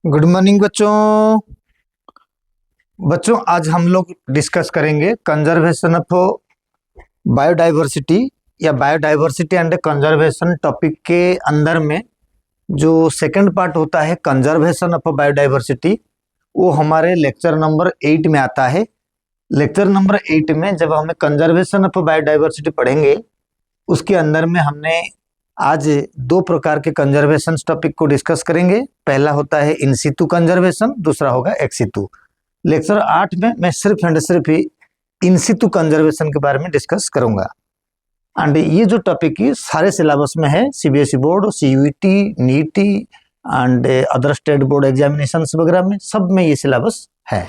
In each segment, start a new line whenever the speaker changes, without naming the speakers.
Good morning बच्चों। बच्चों आज हम लोग डिस्कस करेंगे कंजर्वेशन ऑफ बायोडाइवर्सिटी या बायोडाइवर्सिटी एंड कंजर्वेशन टॉपिक के अंदर में जो सेकंड पार्ट होता है कंजर्वेशन ऑफ बायोडाइवर्सिटी, वो हमारे लेक्चर नंबर 8 में आता है। लेक्चर नंबर 8 में जब हमें कंजर्वेशन ऑफ बायोडाइवर्सिटी पढ़ेंगे, उसके अंदर में हमने आज दो प्रकार के कंजर्वेशन टॉपिक को डिस्कस करेंगे। पहला होता है इन सितु कंजर्वेशन, दूसरा होगा एक्स सितु। लेक्चर 8 में मैं सिर्फ एंड सिर्फ ही इन सितु कंजर्वेशन के बारे में डिस्कस करूंगा। एंड ये जो टॉपिक है सारे सिलेबस में है, CBSE board, CUET, neat and other state board examination वगैरह में सब में ये सिलेबस है।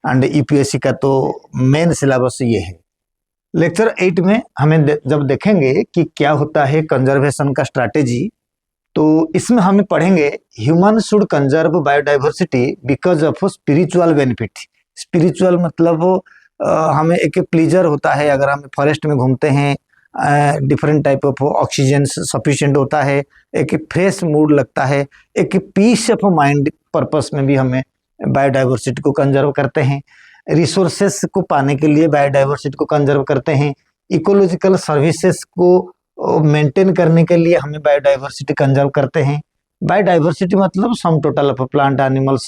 एंड यूपीएससी का तो मेन सिलेबस ये है। लेक्चर 8 में हमें जब देखेंगे कि क्या होता है कंजर्वेशन का स्ट्रैटेजी, तो इसमें हमें पढ़ेंगे human should conserve biodiversity because of spiritual benefit. Spiritual मतलब हमें एक प्लीजर होता है अगर हम फॉरेस्ट में घूमते हैं, different type of oxygen sufficient होता है, एक फ्रेश मूड लगता है, एक पीस ऑफ माइंड पर्पस में भी हमें बायोडाइवर्सिटी को कंजर्व करते हैं। रिसोर्सेस को पाने के लिए बायोडाइवर्सिटी को कंजर्व करते हैं। इकोलॉजिकल सर्विसेज को मेंटेन करने के लिए हमें बायोडाइवर्सिटी कंजर्व करते हैं। बायोडाइवर्सिटी मतलब sum total of plant animals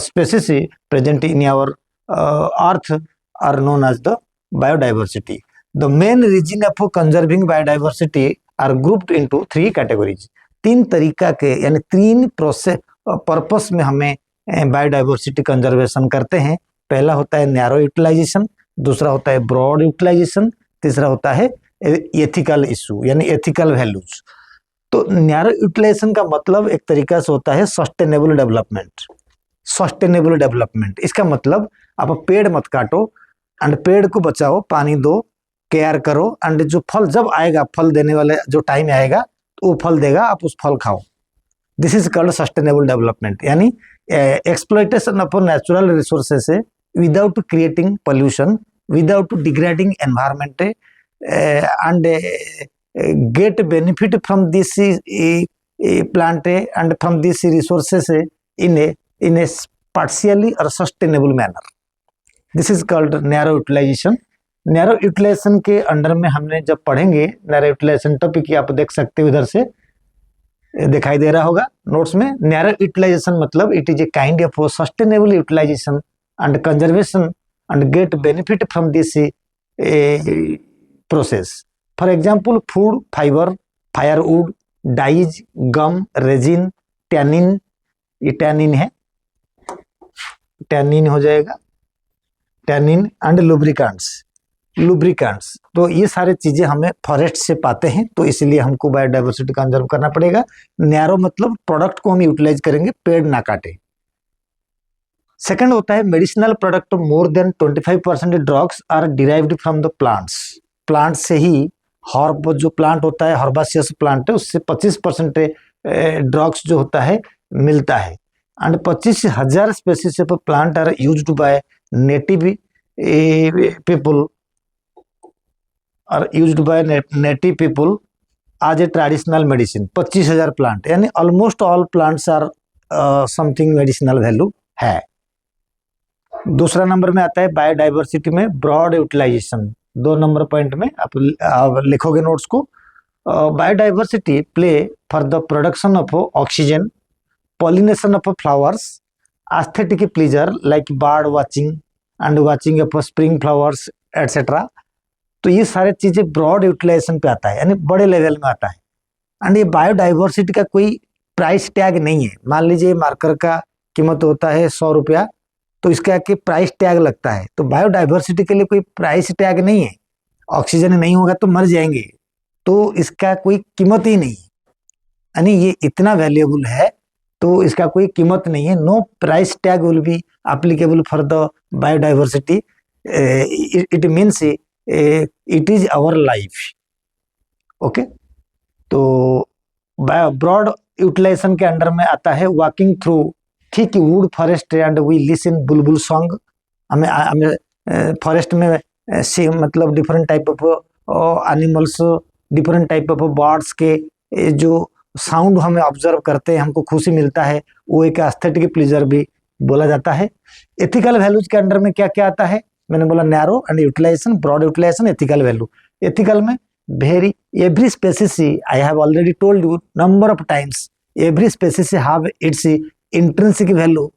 species present in our earth are known as the biodiversity. The main reason of conserving biodiversity are grouped into 3 categories. 3 तरीका के यानी 3 प्रोसेस पर्पस में हमें बायोडाइवर्सिटी कंजर्वेशन करते हैं। पहला होता है नैरो यूटिलाइजेशन, दूसरा होता है ब्रॉड यूटिलाइजेशन, तीसरा होता है एथिकल इशू यानी एथिकल वैल्यूज। तो नैरो यूटिलाइजेशन का मतलब एक तरीका से होता है सस्टेनेबल डेवलपमेंट। सस्टेनेबल डेवलपमेंट इसका मतलब आप पेड़ मत काटो एंड पेड़ को बचाओ, पानी दो, केयर करो एंड जो फल जब आएगा, फल देने वाले जो टाइम आएगा तो वो फल देगा, आप उस फल खाओ। This is called sustainable development. यानी exploitation of natural resources without creating pollution, without degrading environment, and get benefit from this plant and from these resources in a partially or sustainable manner. This is called narrow utilization. Narrow utilisation के under में हमने जब पढ़ेंगे narrow utilisation topic, आप देख सकते हो इधर से दिखाई दे रहा होगा नोट्स में। नैरो यूटिलाइजेशन मतलब it is a kind of sustainable utilisation and conservation and get benefit from this process. For example, food, fiber, firewood, dyes, gum, resin, tannin, ये tannin है, tannin हो जाएगा, tannin and lubricants। तो ये सारे चीजें हमें फॉरेस्ट से पाते हैं, तो इसलिए हमको बायोडाइवर्सिटी कंजर्व करना पड़ेगा। नैरो मतलब प्रोडक्ट को हम यूटिलाइज करेंगे, पेड़ ना काटे। सेकंड होता है medicinal product. More than 25% drugs are derived from the plants. Plant से ही हर्ब जो प्लांट होता है, हर्बासियस प्लांट है, उससे 25% ड्रग्स जो होता है मिलता है। And 25,000 species of plant are used by native people as a traditional medicine. 25,000 plant यानी almost all plants are something medicinal value है। दूसरा नंबर में आता है बायोडाइवर्सिटी में ब्रॉड यूटिलाइजेशन। 2 नंबर पॉइंट में आप लिखोगे नोट्स को। Biodiversity play for the production of oxygen, pollination of flowers, aesthetic pleaser like bird watching and watching of spring flowers etcetera. तो ये सारे चीजें ब्रॉड यूटिलाइजेशन पे आता है, यानी बड़े लेवल में आता है। एंड ये बायोडाइवर्सिटी का कोई प्राइस टैग नहीं है। मान लीजिए मार्कर का कीमत होता है 100 रुपया, तो इसका कि प्राइस टैग लगता है। तो बायोडाइवर्सिटी के लिए कोई प्राइस टैग नहीं है। ऑक्सीजन नहीं होगा तो मर जाएंगे, तो इसका कोई कीमत ही नहीं है। यानी ये इतना वैल्यूएबल है तो इसका कोई कीमत नहीं है। No price tag will be applicable for the biodiversity. It means it is our life. Okay, तो ब्रॉड यूटिलाइजेशन के अंडर में आता है walking through thick wood forest and we listen bulbul song. हमें फॉरेस्ट में से मतलब different type of animals, different type of birds के जो साउंड हमें ऑब्जर्व करते हैं, हमको खुशी मिलता है, वो एक एस्थेटिक प्लेजर भी बोला जाता है। एथिकल वैल्यूज के अंडर में क्या क्या आता है, मैंने बोला narrow and utilization, broad utilization, ethical value. Ethical में very every species, I have already told you number of times, every species have its intrinsic value,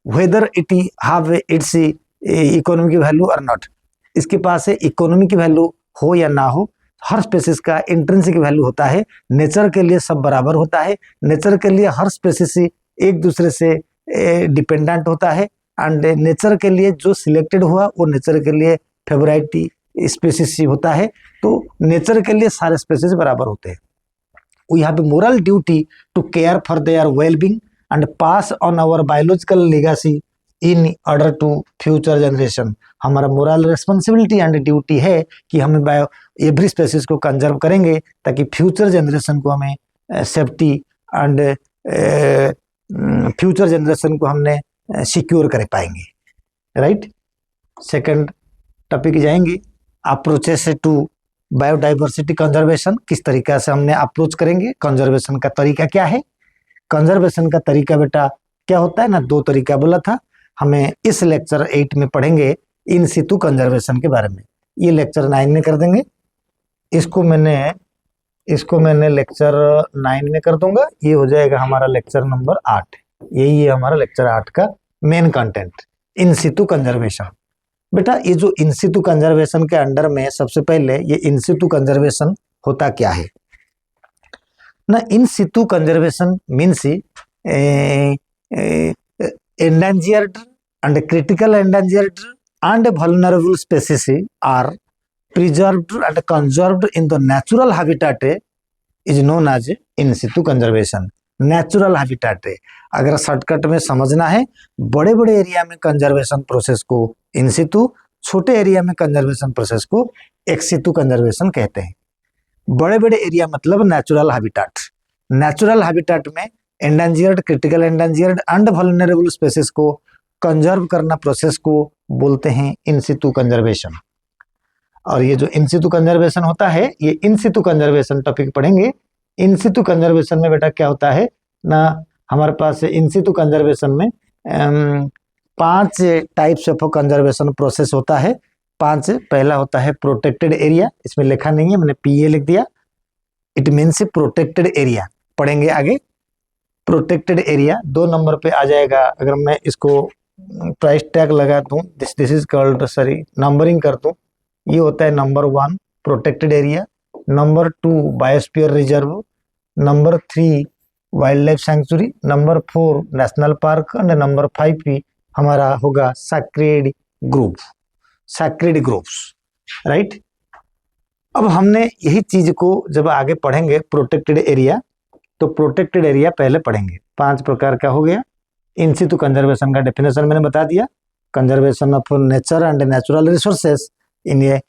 whether it have its economic value और not. इसके पास economic value हो या ना हो, हर species का इंट्रिंसिक वैल्यू होता है। नेचर के लिए सब बराबर होता है, नेचर के लिए हर स्पेसीज एक दूसरे से डिपेंडेंट होता है, एंड नेचर के लिए जो सिलेक्टेड हुआ वो नेचर के लिए फेवरेट स्पेसीज होता है। तो नेचर के लिए सारे स्पेसीज बराबर होते हैं। We have a moral duty to care for their wellbeing and pass on our biological legacy in order to future generation. हमारा मोरल रिस्पॉन्सिबिलिटी एंड ड्यूटी है कि हमें बायो एवरी स्पेसीज को कंजर्व करेंगे ताकि फ्यूचर जनरेशन को हमें safety and future generation को हमने सिक्योर कर पाएंगे, राइट। सेकंड टॉपिक जाएंगे, अप्रोचेस टू बायोडाइवर्सिटी कंजर्वेशन। किस तरीका से हमने अप्रोच करेंगे, कंजर्वेशन का तरीका क्या है। कंजर्वेशन का तरीका बेटा क्या होता है ना, दो तरीका बोला था। हमें इस लेक्चर 8 में पढ़ेंगे इन सितु कंजर्वेशन के बारे में, ये लेक्चर 9 में कर देंगे। इसको मैंने लेक्चर 9 में कर दूंगा, ये हो जाएगा हमारा लेक्चर नंबर 8। यही है हमारा लेक्चर 8 का मेन कंटेंट, इन सितु कंजर्वेशन। बेटा ये जो इन सितु कंजर्वेशन के अंडर में सबसे पहले ये इन सितु कंजर्वेशन होता क्या है ना। In situ conservation means endangered and critical endangered and vulnerable species are preserved and conserved in the natural habitat is known as in situ conservation। Natural habitat अगर शॉर्टकट में समझना है, बड़े बड़े एरिया में कंजर्वेशन प्रोसेस को इन सितु, छोटे area में कंजर्वेशन प्रोसेस को एक्स सितु कंजर्वेशन कहते हैं। बड़े बड़े एरिया मतलब नेचुरल हैबिटेट, नेचुरल हैबिटेट में endangered, critical endangered and vulnerable species को कंजर्व करना प्रोसेस को बोलते हैं इन सितु कंजर्वेशन। और ये जो इन सितु कंजर्वेशन होता है, ये इन सितु कंजर्वेशन टॉपिक पढ़ेंगे। इन सितु कंजर्वेशन में बेटा क्या होता है ना, हमारे पास इन सितु कंजर्वेशन में 5 टाइप्स ऑफ कंजर्वेशन प्रोसेस होता है। 5, पहला होता है प्रोटेक्टेड एरिया, इसमें लिखा नहीं है, मैंने पीए लिख दिया, इट मीन्स प्रोटेक्टेड एरिया, पढ़ेंगे आगे। प्रोटेक्टेड एरिया 2 नंबर पे आ जाएगा। अगर मैं इसको प्राइस टैग लगा दूं, this is called, sorry numbering कर दूं, ये होता है number 1 protected area, number 2 biosphere reserve, number 3 wild life sanctuary, number 4 national park and number 5 भी हमारा होगा sacred group, sacred groups, right. अब हमने यही चीज को जब आगे पढ़ेंगे प्रोटेक्टेड एरिया, तो प्रोटेक्टेड एरिया पहले पढ़ेंगे। 5 प्रकार का हो गया। इन सितु कंजर्वेशन का डेफिनेशन मैंने बता दिया, conservation of nature and natural resources in a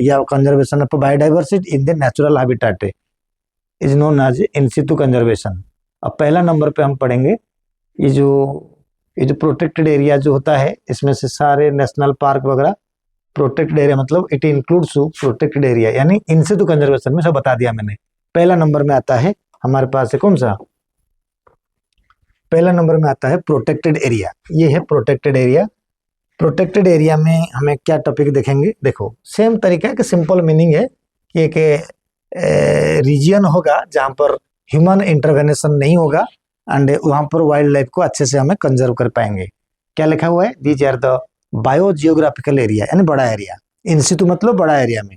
या conservation of biodiversity in the natural habitat is known as in situ conservation. अब पहला नंबर पे हम पढ़ेंगे ये जो प्रोटेक्टेड एरिया जो होता है, इसमें से सारे नेशनल पार्क वगैरह प्रोटेक्टेड एरिया, मतलब इट इंक्लूड्स प्रोटेक्टेड एरिया, यानी इन सितु कंजर्वेशन में सब बता दिया मैंने। पहला नंबर में आता है हमारे पास है कौन सा, पहला नंबर में आता है प्रोटेक्टेड एरिया। ये है प्रोटेक्टेड एरिया। प्रोटेक्टेड एरिया में हमें क्या टॉपिक देखेंगे, देखो सेम तरीका के सिंपल मीनिंग है कि एक रीजन होगा जहां पर ह्यूमन इंटरवेंशन नहीं होगा एंड वहां पर वाइल्ड लाइफ को अच्छे से हमें कंजर्व कर पाएंगे। क्या लिखा हुआ है, these are the bio geographical area, यानी बड़ा एरिया। इन सितु मतलब बड़ा एरिया में,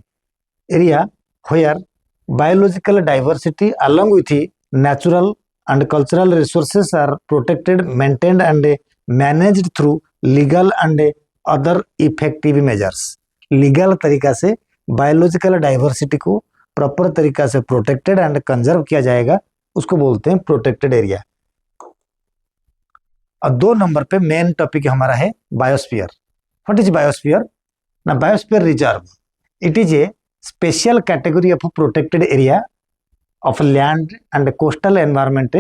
area where biological diversity along with natural and cultural resources are protected, maintained and managed through legal and other effective measures। Legal तरीका से biological diversity को proper तरीका से प्रोटेक्टेड एंड कंजर्व किया जाएगा, उसको बोलते हैं प्रोटेक्टेड एरिया। और 2 नंबर पे मेन टॉपिक हमारा है बायोस्फीयर। व्हाट इज बायोस्फीयर ना, biosphere reserve, it is A special category of protected area of land and coastal environment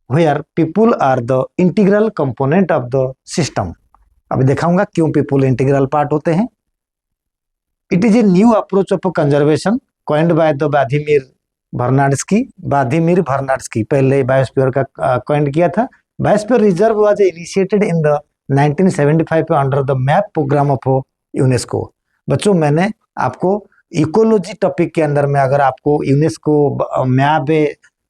where people are the integral component of the system। अभी दिखाऊंगा क्यों people integral part होते हैं। It is a new approach of conservation coined by the Vladimir Vernadsky, Vladimir Vernadsky पहले biosphere का coined किया था। Biosphere reserve was initiated in the 1975 under the MAB programme of UNESCO. बच्चों मैंने आपको ecology topic के अंदर में, अगर आपको यूनेस्को मैप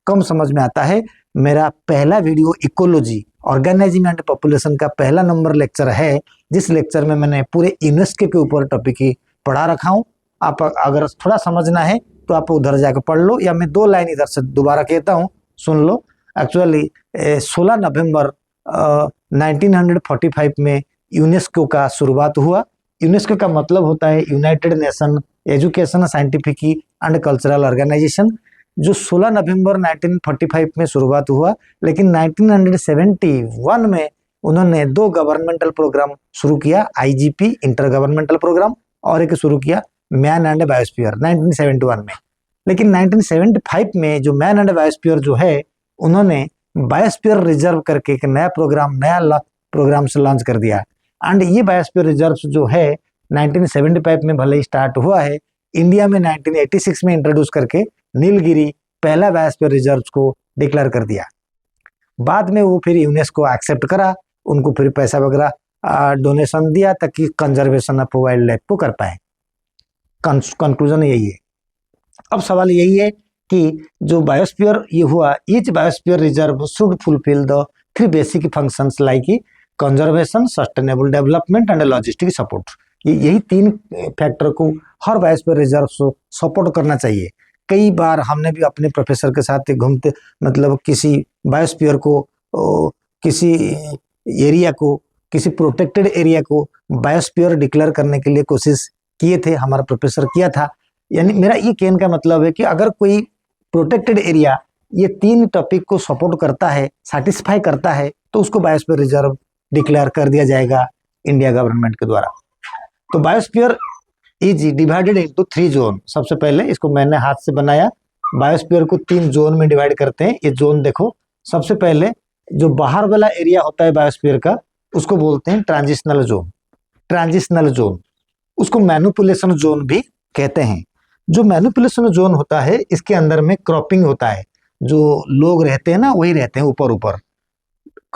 कम समझ में आता है, मेरा पहला video ecology organising and population का पहला नंबर लेक्चर है, जिस लेक्चर में मैंने पूरे यूनेस्को के ऊपर टॉपिक ही पढ़ा रखा हूँ। आप अगर थोड़ा समझना है तो आप उधर जाकर पढ़ लो, या मैं 2 लाइन इधर से दोबारा कहता हूँ, सुन लो। एक्चुअली 16 नवंबर 1945 में यूनेस्को का शुरुआत हुआ। यूनेस्को का मतलब होता है United Nation Education, Scientific and Cultural Organisation, जो 16 नवंबर 1945 में शुरुआत हुआ। लेकिन 1971 में उन्होंने 2 गवर्नमेंटल प्रोग्राम शुरू किया, IGP इंटर गवर्नमेंटल प्रोग्राम, और एक शुरू किया मैन एंड बायोस्फीयर 1971 में। लेकिन 1975 में जो मैन एंड बायोस्फीयर जो है, उन्होंने बायोस्फीयर रिजर्व करके एक नया प्रोग्राम से लॉन्च कर दिया। एंड ये बायोस्फीयर रिजर्व जो है 1975 में भले ही स्टार्ट हुआ है, इंडिया में 1986 में इंट्रोड्यूस करके नीलगिरी पहला बायोस्फीयर रिजर्व को डिक्लेयर कर दिया। बाद में वो फिर यूनेस्को एक्सेप्ट करा, उनको फिर पैसा वगैरह डोनेशन दिया ताकि कंजर्वेशन ऑफ वाइल्ड लाइफ को कर पाए। कंक्लूजन यही है। अब सवाल यही है कि जो बायोस्फीयर ये हुआ, each biosphere reserve should fulfil the 3 basic functions like conservation, sustainable development and logistic support. यही 3 फैक्टर को हर बायोस्फीयर रिजर्व सपोर्ट करना चाहिए। कई बार हमने भी अपने प्रोफेसर के साथ घूमते, मतलब किसी बायोस्फीयर को, किसी एरिया को, किसी प्रोटेक्टेड एरिया को बायोस्फीयर डिक्लेयर करने के लिए कोशिश किए थे, हमारा प्रोफेसर किया था। यानी मेरा ये कहने का मतलब है कि अगर कोई प्रोटेक्टेड एरिया ये 3 टॉपिक को सपोर्ट करता है, सेटिस्फाई करता है, तो उसको बायोस्फीयर रिजर्व डिक्लेयर कर दिया जाएगा इंडिया गवर्नमेंट के द्वारा। तो biosphere is divided into 3 zone. सबसे पहले इसको मैंने हाथ से बनाया। बायोस्फीयर को 3 जोन में डिवाइड करते हैं। ये जोन देखो, सबसे पहले जो बाहर वाला एरिया होता है बायोस्फीयर का, उसको बोलते हैं ट्रांजिशनल जोन। ट्रांजिशनल जोन, उसको मैनिपुलेशन जोन भी कहते हैं। जो मैनिपुलेशन जोन होता है, इसके अंदर में क्रॉपिंग होता है। जो लोग रहते हैं ना, वही रहते हैं ऊपर ऊपर,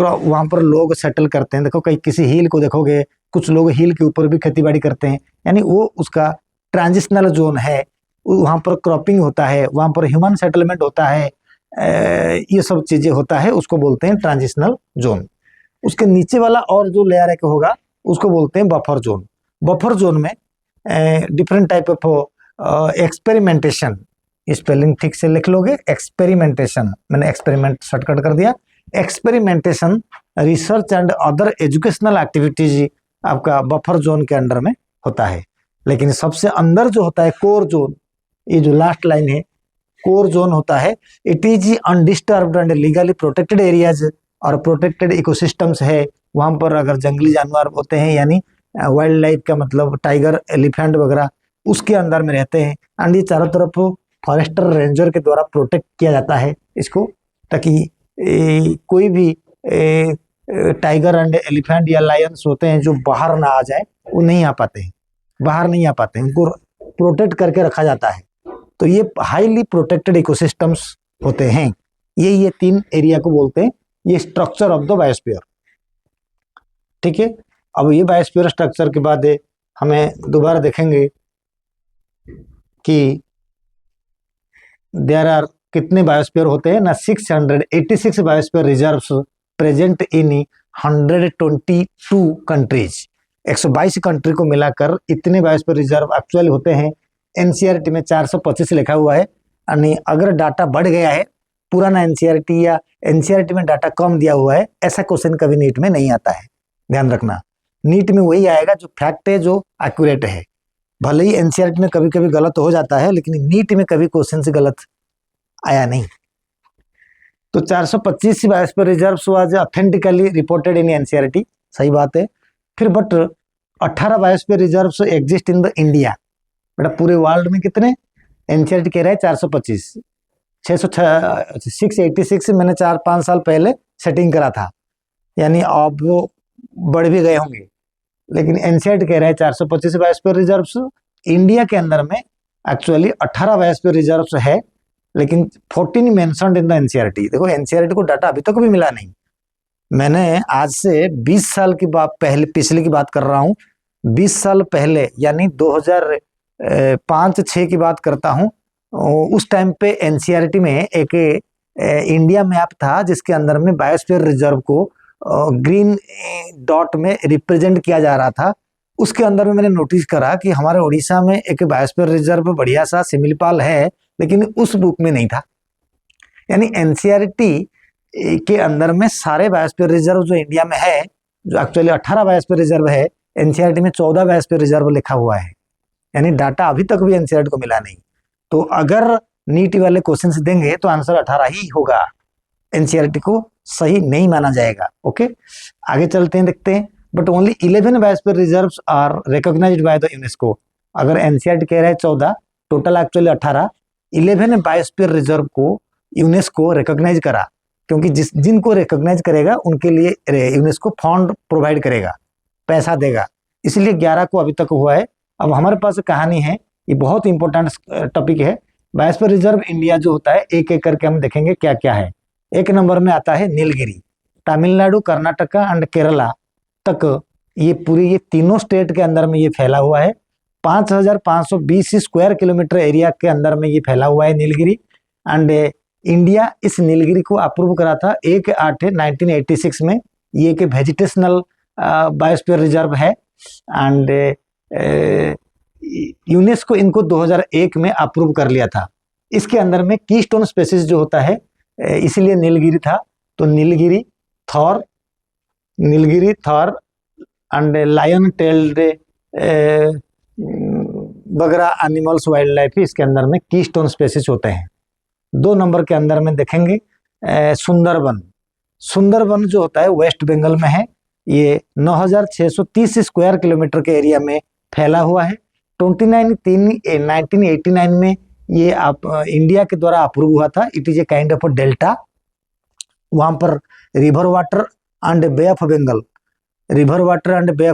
वहां पर लोग सेटल करते हैं। देखो कहीं किसी हिल को देखोगे, कुछ लोग हिल के ऊपर भी खेती बाड़ी करते हैं, यानी वो उसका ट्रांजिशनल जोन है। वहां पर क्रॉपिंग होता है, वहां पर ह्यूमन सेटलमेंट होता है, ये सब चीजें होता है, उसको बोलते हैं ट्रांजिशनल जोन। उसके नीचे वाला और जो लेयर एक होगा, उसको बोलते हैं बफर जोन। बफर जोन में different type of experimentation, spelling ठीक से लिख लोगे, एक्सपेरिमेंटेशन, मैंने एक्सपेरिमेंट शॉर्टकट कर दिया। Experimentation, research and other educational activities आपका बफर जोन के अंडर में होता है। लेकिन सबसे अंदर जो होता है कोर जोन, ये जो लास्ट लाइन है, कोर जोन होता है, it is undisturbed and legally protected areas और प्रोटेक्टेड इकोसिस्टम्स है। वहां पर अगर जंगली जानवर होते हैं, यानी वाइल्ड लाइफ का मतलब टाइगर, एलिफेंट वगैरह, उसके अंदर में रहते हैं। एंड ये चारों तरफ फॉरेस्टर रेंजर के द्वारा प्रोटेक्ट किया जाता है इसको, ताकि कोई भी टाइगर एंड एलिफेंट या लायंस होते हैं जो बाहर ना आ जाए, वो नहीं आ पाते हैं, बाहर नहीं आ पाते हैं, उनको प्रोटेक्ट करके रखा जाता है। तो ये हाईली प्रोटेक्टेड इकोसिस्टम्स होते हैं। ये 3 एरिया को बोलते हैं, ये स्ट्रक्चर ऑफ द बायोस्फीयर। ठीक है, अब ये बायोस्फीयर स्ट्रक्चर के बाद हमें दोबारा देखेंगे कि देयर आर कितने बायोस्फीयर होते हैं ना, 686 biosphere reserves present in 122 countries. 122 country को मिलाकर इतने बायोस्फीयर रिजर्व एक्चुअली होते हैं। एनसीईआरटी में 425 लिखा हुआ है, यानी अगर डाटा बढ़ गया है, पुराना एनसीईआरटी या एनसीईआरटी में डाटा कम दिया हुआ है, ऐसा क्वेश्चन कभी नीट में नहीं आता है, ध्यान रखना। नीट में वही आएगा जो फैक्ट है, जो एक्यूरेट है। भले ही एनसीईआरटी में कभी कभी गलत हो जाता है, लेकिन नीट में कभी क्वेश्चन से गलत आया नहीं। तो 425 biosphere reserves was authentically reported in NCERT, सही बात है। फिर but 18 biosphere reserves exist in the India. बेटा पूरे वर्ल्ड में कितने? एनसीईआरटी कह रहा है 425। 686 मैंने 4-5 साल पहले सेटिंग करा था, यानी अब वो बढ़ भी गए होंगे, लेकिन एनसीईआरटी कह रहा है 425 बायोस्फीयर रिजर्व्स। इंडिया के अंदर में एक्चुअली 18 बायोस्फीयर रिजर्व्स है, लेकिन 14 मेंशन्ड इन द एनसीईआरटी। देखो एनसीईआरटी को डाटा अभी तक भी मिला नहीं। मैंने आज से 20 साल की बात पहले, पिछले की बात कर रहा हूँ, 20 साल पहले यानी 2005-6 की बात करता हूँ। उस टाइम पे एनसीईआरटी में एक इंडिया मैप था जिसके अंदर में बायोस्फीयर रिजर्व को ग्रीन डॉट में रिप्रेजेंट किया जा रहा था। उसके अंदर में मैंने नोटिस करा कि हमारे उड़ीसा में एक बायोस्फीयर रिजर्व बढ़िया सा सिमिलीपाल है, लेकिन उस बुक में नहीं था। यानी एनसीईआरटी के अंदर में सारे बायोस्फीयर रिजर्व जो इंडिया में है, जो एक्चुअली 18 बायोस्फीयर रिजर्व है, एनसीईआरटी में 14 बायोस्फीयर रिजर्व लिखा हुआ है। यानी डाटा अभी तक भी एनसीईआरटी को मिला नहीं। तो अगर नीट वाले क्वेश्चंस देंगे तो आंसर 18 ही होगा, एनसीईआरटी को सही नहीं माना जाएगा। ओके, आगे चलते हैं, देखते हैं। But only 11 biosphere reserves are recognised by the UNESCO. अगर एनसीईआरटी कह रहा है 14, टोटल एक्चुअली 18, 11 बायोस्फीयर रिजर्व को यूनेस्को रिकॉग्नाइज करा, क्योंकि जिनको रिकॉग्नाइज करेगा उनके लिए यूनेस्को फंड प्रोवाइड करेगा, पैसा देगा, इसलिए 11 को अभी तक हुआ है। अब हमारे पास कहानी है, ये बहुत इंपॉर्टेंट टॉपिक है। बायोस्फीयर रिजर्व इंडिया जो होता है, एक एक करके हम देखेंगे क्या क्या है। एक नंबर में आता है नीलगिरी, तमिलनाडु, कर्नाटका एंड केरला तक, ये तीनों स्टेट के अंदर में ये फैला हुआ है। 5520 स्क्वायर किलोमीटर एरिया के अंदर में ये फैला हुआ है नीलगिरी। एंड इंडिया इस नीलगिरी को अप्रूव करा था 1/8/1986 में। ये एक वेजिटेशनल बायोस्फीयर रिजर्व है। एंड यूनेस्को इनको 2001 में अप्रूव कर लिया था। इसके अंदर में कीस्टोन स्पेसिस जो होता है, इसीलिए नीलगिरी था। तो Nilgiri, tahr and lion tailed बगरा एनिमल्स वाइल्ड लाइफ इसके अंदर में कीस्टोन स्पेसिस होते हैं। 2 नंबर के अंदर में देखेंगे सुंदरबन जो होता है वेस्ट बंगाल में है। ये 9630 स्क्वायर किलोमीटर के एरिया में फैला हुआ है। 1989 में ये इंडिया के द्वारा अप्रूव हुआ था। It is a kind of delta. वहां पर river water and Bay of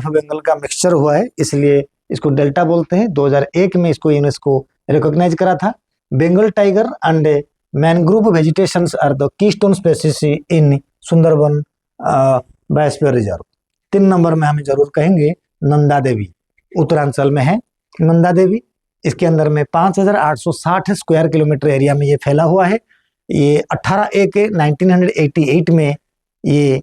Bengal का मिक्सचर हुआ है, इसलिए इसको डेल्टा बोलते हैं। 2001 में इसको यूनेस्को रिकॉग्नाइज करा था। Bengal tiger and mangrove vegetations are the keystone species in Sundarban biosphere reserve. 3 number में हमें जरूर कहेंगे नंदा देवी, उत्तरांचल में है नंदा देवी। इसके अंदर में 5860 स्क्वायर किलोमीटर एरिया में ये फैला हुआ है। ये 1988 में ये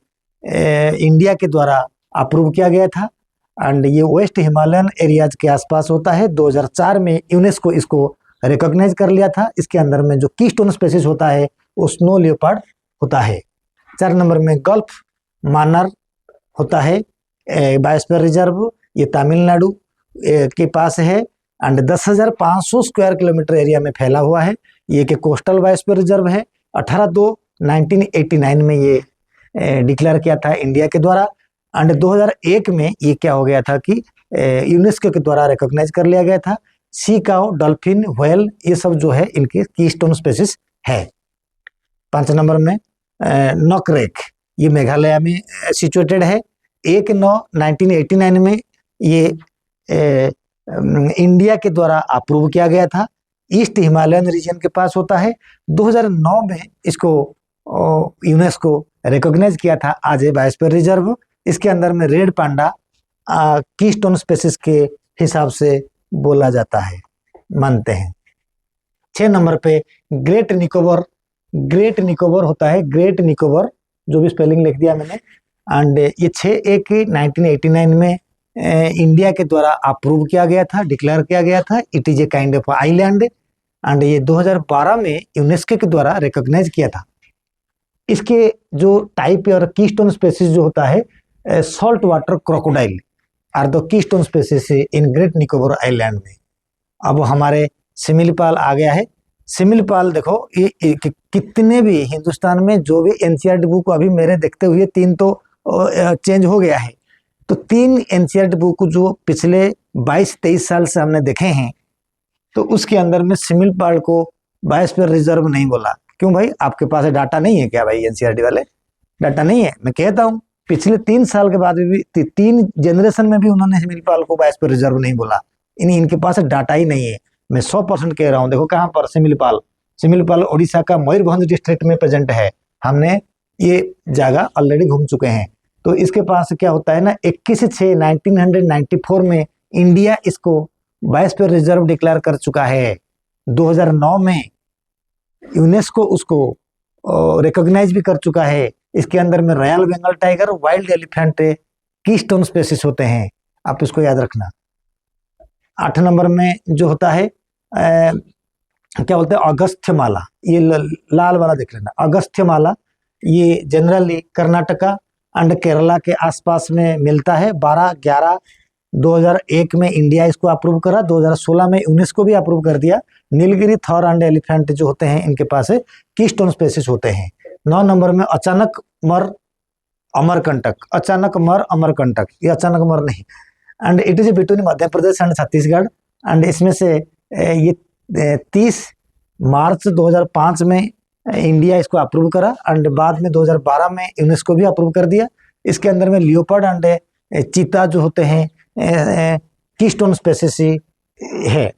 इंडिया के द्वारा अप्रूव किया गया था। एंड ये वेस्ट हिमालयन एरियाज के आसपास होता है। 2004 में यूनेस्को इसको रिकॉग्नाइज कर लिया था। इसके अंदर में जो कीस्टोन स्पेसिस होता है वो स्नो लियोपार्ड होता है। 4 नंबर में गल्फ मानर होता है बायोस्फीयर रिजर्व, ये तमिलनाडु के पास है। एंड 10,500 स्क्वायर किलोमीटर एरिया में फैला हुआ है। ये कि कोस्टल बायोस्फीयर रिजर्व है। 18/2/1989 में ये डिक्लेयर किया था इंडिया के द्वारा। एंड 2001 में ये क्या हो गया था कि यूनेस्को के द्वारा रिकॉग्नाइज कर लिया गया था। सी काउ, डॉल्फिन, व्हेल, ये सब जो है इनके कीस्टोन स्पेसिस है। 5 नंबर में नॉकरेक, ये मेघालय में सिचुएटेड है। 1/9/1989 में ये इंडिया के द्वारा अप्रूव किया गया था। ईस्ट हिमालयन रीजन के पास होता है। 2009 में इसको यूनेस्को रिकॉग्नाइज किया था आज ए बायोस्फीयर रिजर्व। इसके अंदर में रेड पांडा कीस्टोन स्पेसिस के हिसाब से बोला जाता है, मानते हैं। 6 नंबर पे ग्रेट निकोबर होता है। ग्रेट निकोबर, जो भी स्पेलिंग लिख दिया मैंने। एंड ये 6/1/1989 में इंडिया के द्वारा अप्रूव किया गया था, डिक्लेयर किया गया था। It is a kind of island. And ये 2012 में यूनेस्को के द्वारा रिकॉग्नाइज किया था। इसके जो टाइप और कीस्टोन स्पेसिस जो होता है, salt water crocodile are the keystone species in Great Nicobar island में। अब हमारे सिमिलीपाल आ गया है। सिमिलीपाल देखो, ये कितने भी हिंदुस्तान में जो भी एनसीईआरटी बुक अभी मेरे देखते हुए 3 तो चेंज हो गया है। तो 3 एनसीईआरटी बुक जो पिछले 22-23 साल से हमने देखे हैं, तो उसके अंदर में सिमिलीपाल को बायोस्फीयर रिजर्व नहीं बोला। क्यों भाई, आपके पास डाटा नहीं है क्या भाई? एनसीईआरटी वाले डाटा नहीं है। मैं कहता हूँ पिछले 3 साल के बाद भी 3 जनरेशन में भी उन्होंने सिमिलीपाल को बायोस्फीयर रिजर्व नहीं बोला। इनके पास डाटा ही नहीं है। मैं 100% कह रहा हूँ। देखो कहाँ पर सिमिलीपाल, शिमिलीपाल उड़ीसा का मयूरभंज डिस्ट्रिक्ट में प्रेजेंट है। हमने ये जगह ऑलरेडी घूम चुके हैं। तो इसके पास क्या होता है ना, 21/6/1994 में इंडिया इसको बायोस्फीयर रिजर्व डिक्लेयर कर चुका है। 2009 में यूनेस्को उसको रिकॉग्नाइज भी कर चुका है। इसके अंदर में royal Bengal tiger, wild elephant, keystone species होते हैं, आप इसको याद रखना। 8 नंबर में जो होता है क्या बोलते हैं, अगस्त्यमाला, ये लाल वाला देख लेना, अगस्त्यमाला। ये जनरली कर्नाटका एंड केरला के आसपास में मिलता है। 12/11/2001 में इंडिया इसको अप्रूव करा, 2016 में यूनेस्को भी अप्रूव कर दिया। नीलगिरी, थॉर एंड एलिफेंट जो होते हैं इनके पास कीस्टोन स्पेसिस होते हैं। 9 नंबर में अचानक मर अमरकंटक, अचानक मर अमरकंटक, ये अचानक मर नहीं, and it is between Madhya Pradesh and Chhattisgarh. And इसमें से ये 30 मार्च 2005 में इंडिया इसको अप्रूव करा, एंड बाद में 2012 में यूनेस्को भी अप्रूव कर दिया। इसके अंदर में लियोपर्ड एंड चीता जो होते हैं कीस्टोन स्पेसिस है।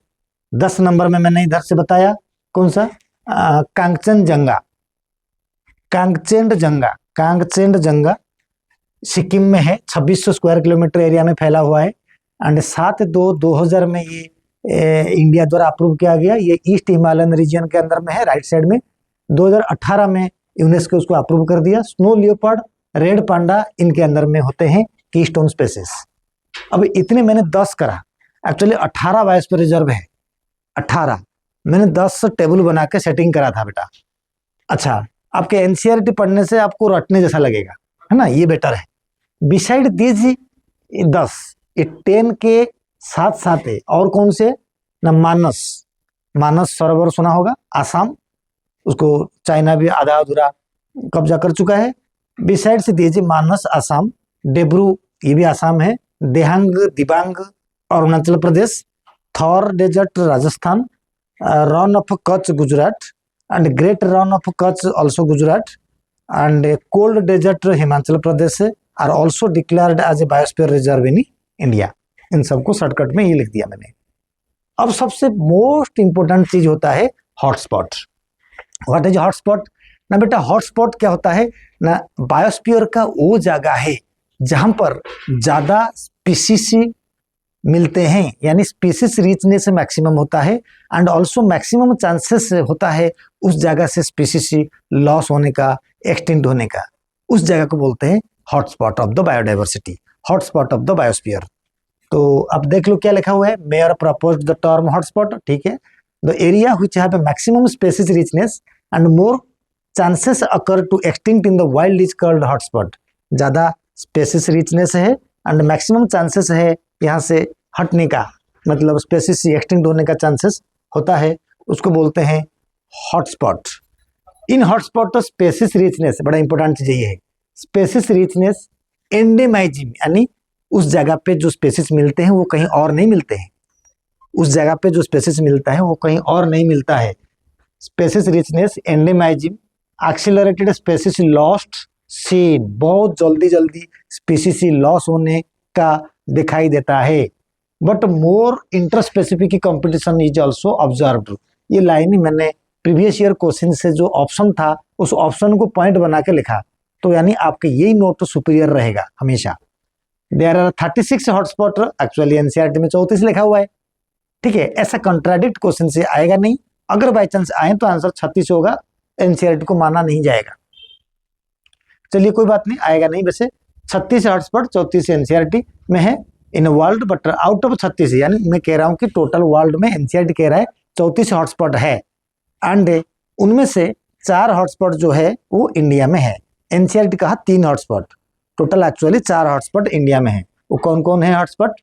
10 नंबर में मैंने इधर से बताया कौन सा, कांगचनजंगा, कांगचेंडजंगा, कांगचेंडजंगा सिक्किम में है, 2600 स्क्वायर किलोमीटर एरिया में फैला हुआ है। एंड 7/2/2000 में ये इंडिया द्वारा अप्रूव किया गया। ये ईस्ट हिमालयन रीजन के अंदर में है, राइट साइड में। 2018 में यूनेस्को उसको अप्रूव कर दिया। स्नो लियोपर्ड, रेड पांडा इनके अंदर में होते हैं कीस्टोन स्पेसिस। अब इतने मैंने 10 करा, एक्चुअली 18 बायोस्फीयर रिजर्व है, 18 मैंने 10 टेबल बना के सेटिंग करा था बेटा। अच्छा, आपके एनसीईआरटी पढ़ने से आपको रटने जैसा लगेगा, है ना, ये बेटर है। बिसाइड दीज 10, ये 10 के साथ साथ है और कौन से ना, मानस, मानस सरोवर सुना होगा, आसाम, उसको चाइना भी आधा अधूरा कब्जा कर चुका है। बिसाइड से दीजिए मानस आसाम, डेब्रू ये भी आसाम है, Dehang Dibang Arunachal Pradesh, Thar desert Rajasthan, Rann of Kutch Gujarat, and great Rann of Kutch also Gujarat, and cold desert Himachal Pradesh are also declared as a biosphere reserve in India. इन सबको शॉर्टकट में ये लिख दिया मैंने। अब सबसे मोस्ट इंपोर्टेंट चीज होता है हॉटस्पॉट। व्हाट इज हॉटस्पॉट ना बेटा, हॉटस्पॉट क्या होता है ना, बायोस्फीयर का वो जगह है जहां पर ज्यादा स्पीसीज मिलते हैं, यानी स्पीसीज रिचनेस मैक्सिमम होता है, एंड ऑल्सो मैक्सिमम चांसेस होता है उस जगह से स्पीसीज लॉस होने का, एक्सटिंक्ट होने का। उस जगह को बोलते हैं hotspot of the biodiversity, hotspot of the biosphere. तो अब देख लो क्या लिखा हुआ है, Mayer proposed the term hotspot, ठीक है। The area which have maximum species richness and more chances occur to extinct in the wild is called hotspot. ज्यादा स्पीसीज रिचनेस है एंड मैक्सिमम चांसेस है यहाँ से हटने का, मतलब स्पीसीज एक्सटिंक्ट होने का चांसेस होता है, उसको बोलते हैं हॉटस्पॉट। इन हॉटस्पॉट तो स्पीसीज रिचनेस, बड़ा इंपॉर्टेंट चीज ये है, स्पीसीज रिचनेस एंडेमाइजिम, यानी उस जगह पे जो स्पीसीज मिलते हैं वो कहीं और नहीं मिलते हैं, उस जगह पे जो स्पीसीज मिलता है वो कहीं और नहीं मिलता है। Species richness endemism, accelerated species lost seen, बहुत जल्दी जल्दी स्पीसीज लॉस होने का दिखाई देता है। But more interspecific competition is also observed. ये लाइन ही मैंने प्रीवियस ईयर क्वेश्चन से जो ऑप्शन था उस ऑप्शन को पॉइंट बना के लिखा, तो यानी आपके यही नोट सुपीरियर रहेगा हमेशा। There are 36 hotspot, actually NCERT में 34 लिखा हुआ है, ठीक है। ऐसा कंट्राडिक्ट क्वेश्चन से आएगा नहीं, अगर बाई चांस आए तो आंसर 36 होगा, एनसीईआरटी को माना नहीं जाएगा। चलिए कोई बात नहीं, आएगा नहीं, वैसे 36 हॉटस्पॉट 34 एनसीईआरटी में है in world, but out of 36, यानी मैं कह रहा हूं कि टोटल वर्ल्ड में एनसीईआरटी कह रहा है 34 हॉटस्पॉट है, एंड उनमें से 4 हॉटस्पॉट जो है वो इंडिया में है। एनसीईआरटी कहा 3 hotspot, total actually 4 hotspot India में है। वो कौन कौन है हॉटस्पॉट?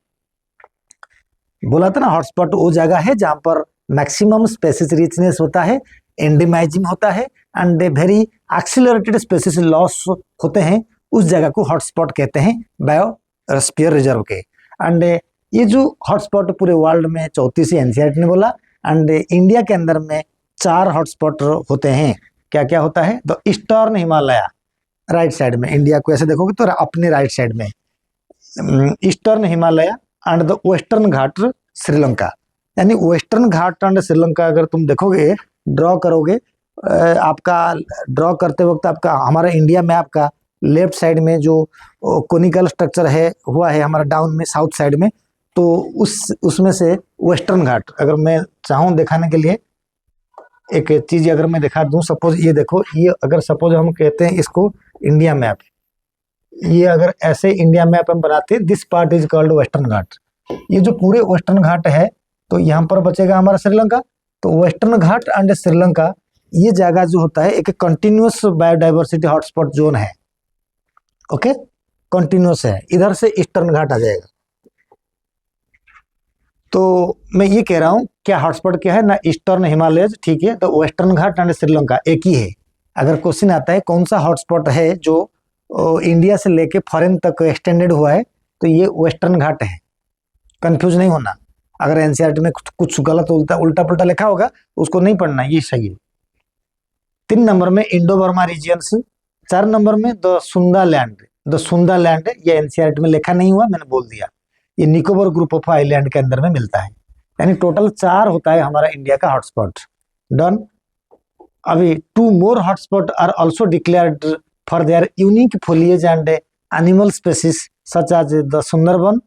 बोला था ना, हॉटस्पॉट वो जगह है जहां पर मैक्सिमम स्पीसीज रिचनेस होता है, एंडेमाइजिम होता है, and very accelerated species loss होते हैं, उस जगह को हॉटस्पॉट कहते हैं बायोस्फीयर रिजर्व के। एंड ये जो हॉटस्पॉट पूरे वर्ल्ड में 34 एनसीईआरटी ने बोला, एंड इंडिया के अंदर में 4 हॉटस्पॉट होते हैं। क्या क्या होता है? The eastern Himalaya, right side में, इंडिया को ऐसे देखोगे तो अपने राइट साइड में eastern Himalaya and the western Ghat Sri Lanka, यानी वेस्टर्न घाट एंड श्रीलंका अगर तुम देखोगे ड्रॉ करोगे, आपका ड्रॉ करते वक्त आपका हमारा इंडिया मैप का लेफ्ट साइड में जो कोनिकल स्ट्रक्चर है हुआ है हमारा डाउन में साउथ साइड में, तो उसमें से वेस्टर्न घाट अगर मैं चाहूँ दिखाने के लिए एक चीज़ अगर मैं दिखा दूँ, सपोज ये देखो, ये अगर सपोज हम कहते हैं इसको इंडिया मैप, ये अगर ऐसे इंडिया मैप हम बनाते हैं, this part is called western Ghat. ये जो पूरे वेस्टर्न घाट है तो यहाँ पर बचेगा हमारा श्रीलंका। तो वेस्टर्न घाट एंड श्रीलंका ये जगह जो होता है एक कंटिन्यूअस बायोडाइवर्सिटी हॉटस्पॉट जोन है। ओके, कंटिन्यूअस है, इधर से ईस्टर्न घाट आ जाएगा। तो मैं ये कह रहा हूँ क्या हॉटस्पॉट क्या है ना, ईस्टर्न हिमालयज, ठीक है। तो वेस्टर्न घाट एंड श्रीलंका एक ही है। अगर क्वेश्चन आता है कौन सा हॉटस्पॉट है जो इंडिया से लेके फॉरेन तक एक्सटेंडेड हुआ है, तो ये वेस्टर्न घाट है, कंफ्यूज नहीं होना। अगर एनसीईआरटी में कुछ गलत उल्टा पुल्टा लिखा होगा उसको नहीं पढ़ना, ये सही है। 3 नंबर में इंडो बर्मा रीजियंस, 4 नंबर में द सुंदा लैंड, ये एनसीईआरटी में लिखा नहीं हुआ, मैंने बोल दिया। ये निकोबार ग्रुप ऑफ आइलैंड के अंदर में मिलता है। यानी टोटल 4 होता है हमारा इंडिया का हॉटस्पॉट। डन। अभी 2 more hotspot are also declared for their unique foliage and animal species such as the Sundarban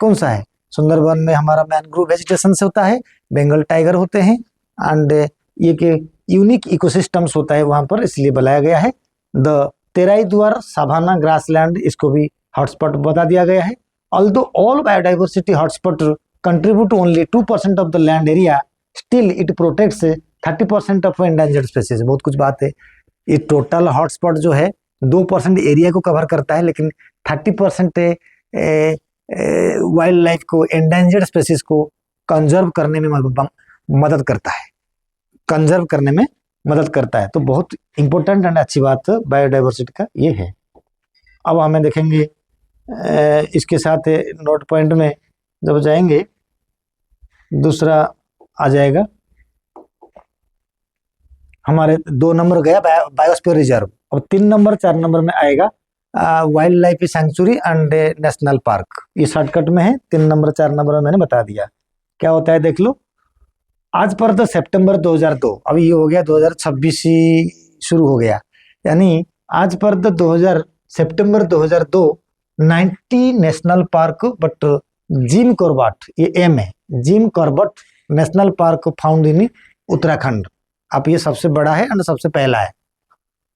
कौन सा है? सुंदरबन में हमारा मैनग्रोव वेजिटेशन से होता है, बंगाल टाइगर होते हैं एंड ये के यूनिक इकोसिस्टम्स होता है वहां पर, इसलिए बुलाया गया है। द तेराई द्वार साभाना ग्रासलैंड, इसको भी हॉटस्पॉट बता दिया गया है। Although all biodiversity hotspot contribute only 2% of the land area, still it protects 30% of endangered species. बहुत कुछ बात है। ये टोटल हॉटस्पॉट जो है 2% एरिया को कवर करता है, लेकिन 30% वाइल्ड लाइफ को, एंडेंजर्ड स्पीसीज को कंजर्व करने में मदद करता है, कंजर्व करने में मदद करता है। तो बहुत इंपॉर्टेंट एंड अच्छी बात बायोडाइवर्सिटी का ये है। अब हमें देखेंगे इसके साथ नोट पॉइंट में जब जाएंगे, दूसरा आ जाएगा हमारे 2 नंबर गया बायोस्फीयर रिजर्व। और 3 नंबर 4 नंबर में आएगा wild life sanctuary and national park. ये शॉर्टकट में है, 3 नंबर 4 नंबर में मैंने बता दिया। क्या होता है देख लो। आज पर द सितंबर 2002, अभी ये हो गया 2026 ही शुरू हो गया, यानी आज पर द सितंबर 2002 90 national park but Jim Corbett, ये एम है, Jim Corbett national park found in Uttarakhand. अब ये सबसे बड़ा है और सबसे पहला है।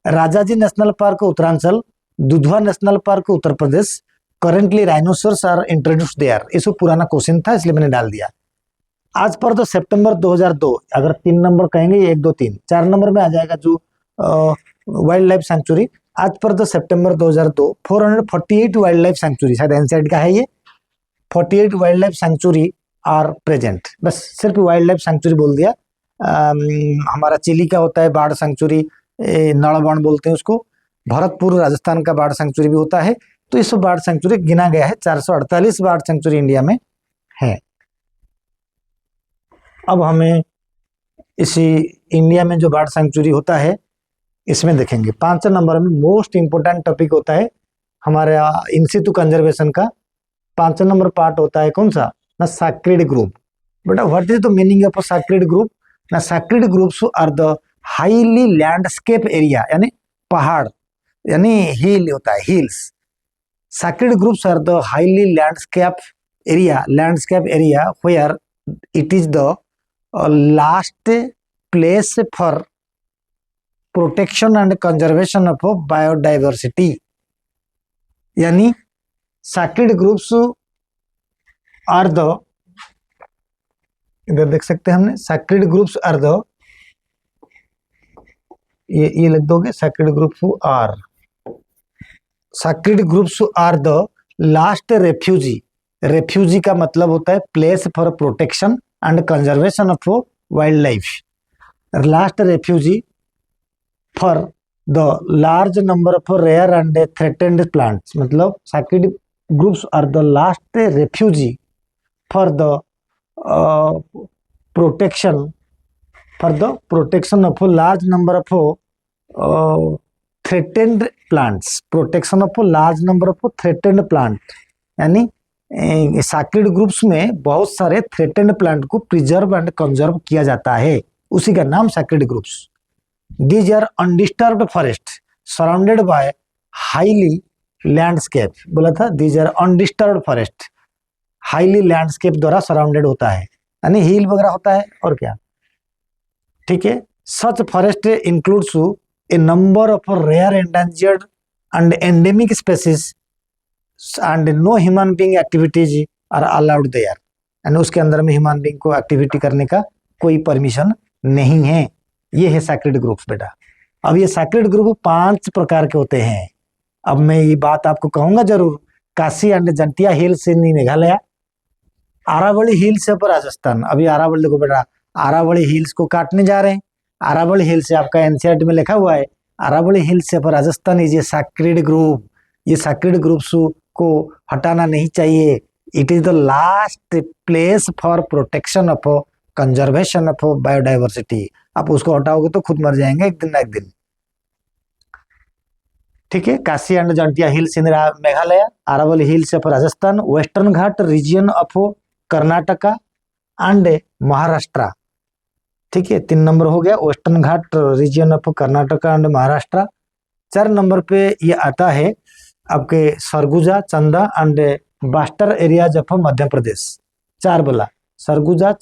Rajaji national park Uttaranchal, Dudhwa national park Uttar Pradesh. Currently rhinoceros are introduced there. ये सब पुराना क्वेश्चन था इसलिए मैंने डाल दिया। आज पर तो सितंबर 2002, अगर 3 नंबर कहेंगे 1 2 3, 4 नंबर में आ जाएगा जो वाइल्ड लाइफ सेंचुरी। आज पर तो सितंबर 2002 448 वाइल्ड लाइफ सेंचुरी, शायद एनसीईआरटी का है ये, 48 wildlife sanctuary are present. बस सिर्फ वाइल्ड लाइफ सेंचुरी बोल दिया। हमारा चिली का होता है बाढ़ सेंचुरी, नड़बन बोलते हैं उसको। भरतपुर राजस्थान का बाढ़ सेंचुरी भी होता है। तो इस बाढ़ सेंचुरी गिना गया है, 448 बाढ़ सेंचुरी इंडिया में है। अब हमें इसी इंडिया में जो बाढ़ सेंचुरी होता है इसमें देखेंगे 5 नंबर में मोस्ट इंपोर्टेंट टॉपिक होता है हमारे इन सितु कंजर्वेशन का। 5 नंबर पार्ट होता है कौन सा ना, सैक्रेड ग्रुप। बेटा what is the meaning of a sacred group ना? Sacred groups are the highly landscape area, यानी पहाड़, यानी हिल होता है, hills. Sacred groups are the highly landscape area where it is the last place for protection and conservation of biodiversity. यानी sacred groups are the, इधर देख सकते हैं हमने, सैक्रेड ग्रुप्स आर द, ये लिख दोगे, sacred groups are the last refugee. Refugee का मतलब होता है place for protection and conservation of wild life. Last refugee for the large number of rare and threatened plants, मतलब sacred groups are the last refugee for the protection of large number of threatened plants, protection of large number of threatened plant. यानी sacred groups में बहुत सारे threatened plant को preserve and conserve किया जाता है। उसी का नाम sacred groups. These are undisturbed forest surrounded by highly landscape, बोला था these are undisturbed forest, highly landscape द्वारा सराउंडेड होता है, यानी हिल वगैरह होता है और क्या, ठीक है। Such forest includes a number of rare endangered and endemic species and no human being activities are allowed there, यानी उसके अंदर में ह्यूमन बीइंग को एक्टिविटी करने का कोई परमिशन नहीं है। ये है सैक्रेड ग्रुप्स बेटा। अब ये सैक्रेड ग्रुप 5 प्रकार के होते हैं। अब मैं ये बात आपको कहूंगा जरूर, Khasi and Jaintia hills in Meghalaya, Aravalli hills है पर राजस्थान। अभी आरावली देखो बेटा, आरावली हिल्स को काटने जा रहे हैं। आरावली हिल्स से आपका एनसीईआरटी में लिखा हुआ है, आरावली हिल्स से पर Rajasthan is a sacred group. ये सैक्रेड ग्रुप्स को हटाना नहीं चाहिए। It is the last place for protection of conservation of biodiversity. आप उसको हटाओगे तो खुद मर जाएंगे एक दिन ना एक दिन, ठीक है। Khasi and Jaintia hills in Meghalaya, Aravalli hills of Rajasthan, western Ghat region of Karnataka and Maharashtra, ठीक है। 3 नंबर हो गया western Ghat region of Karnataka and Maharashtra. 4 number पे ये आता है आपके Surguja, Chanda and Bastar areas of Madhya Pradesh. 4 बोला, Surguja,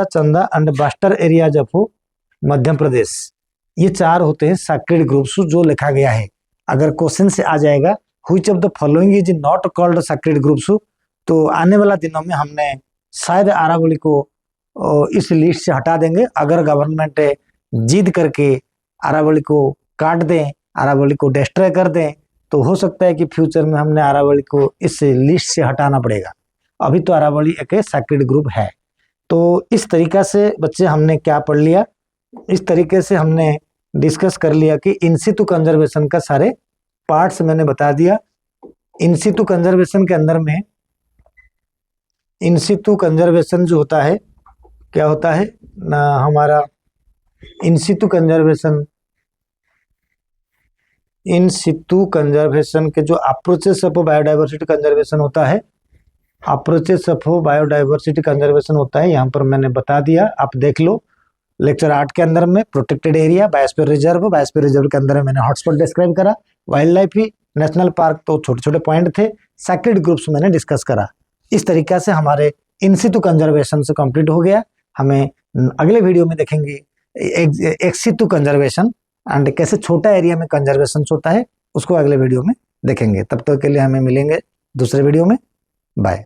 Chanda and Bastar areas of Madhya Pradesh. ये 4 होते हैं सैक्रेड ग्रुप्स जो लिखा गया है। अगर क्वेश्चन से आ जाएगा which of the following is not called sacred groups, तो आने वाला दिनों में हमने शायद आरावली को इस लिस्ट से हटा देंगे। अगर गवर्नमेंट जिद करके आरावली को काट दें, आरावली को डिस्ट्रॉय कर दें, तो हो सकता है कि फ्यूचर में हमने आरावली को इस लिस्ट से हटाना पड़ेगा। अभी तो आरावली एक सैक्रेड ग्रुप है। तो इस तरीका से बच्चे हमने क्या पढ़ लिया, इस तरीके से हमने डिस्कस कर लिया कि इन सितु कंजर्वेशन का सारे पार्ट्स मैंने बता दिया। इन सितु कंजर्वेशन के अंदर में इन सितु कंजर्वेशन जो होता है, क्या होता है ना, हमारा इन सितु कंजर्वेशन के जो अप्रोचेस ऑफ बायोडाइवर्सिटी कंजर्वेशन होता है, अप्रोचेस ऑफ बायोडाइवर्सिटी कंजर्वेशन होता है, यहाँ पर मैंने बता दिया, आप देख लो। लेक्चर 8 के अंदर में प्रोटेक्टेड एरिया, बायोस्फीयर रिजर्व के अंदर मैंने हॉटस्पॉट डिस्क्राइब करा, वाइल्ड लाइफ ही, नेशनल पार्क, तो छोटे छोटे पॉइंट थे। सैक्रेड ग्रुप्स मैंने डिस्कस करा। इस तरीका से हमारे इन सितु कंजर्वेशन से कंप्लीट हो गया। हमें अगले वीडियो में देखेंगे एक्स सितु कंजर्वेशन एंड कैसे छोटा एरिया में कंजर्वेशन होता है, उसको अगले वीडियो में देखेंगे। तब तक के लिए हमें मिलेंगे दूसरे वीडियो में। बाय।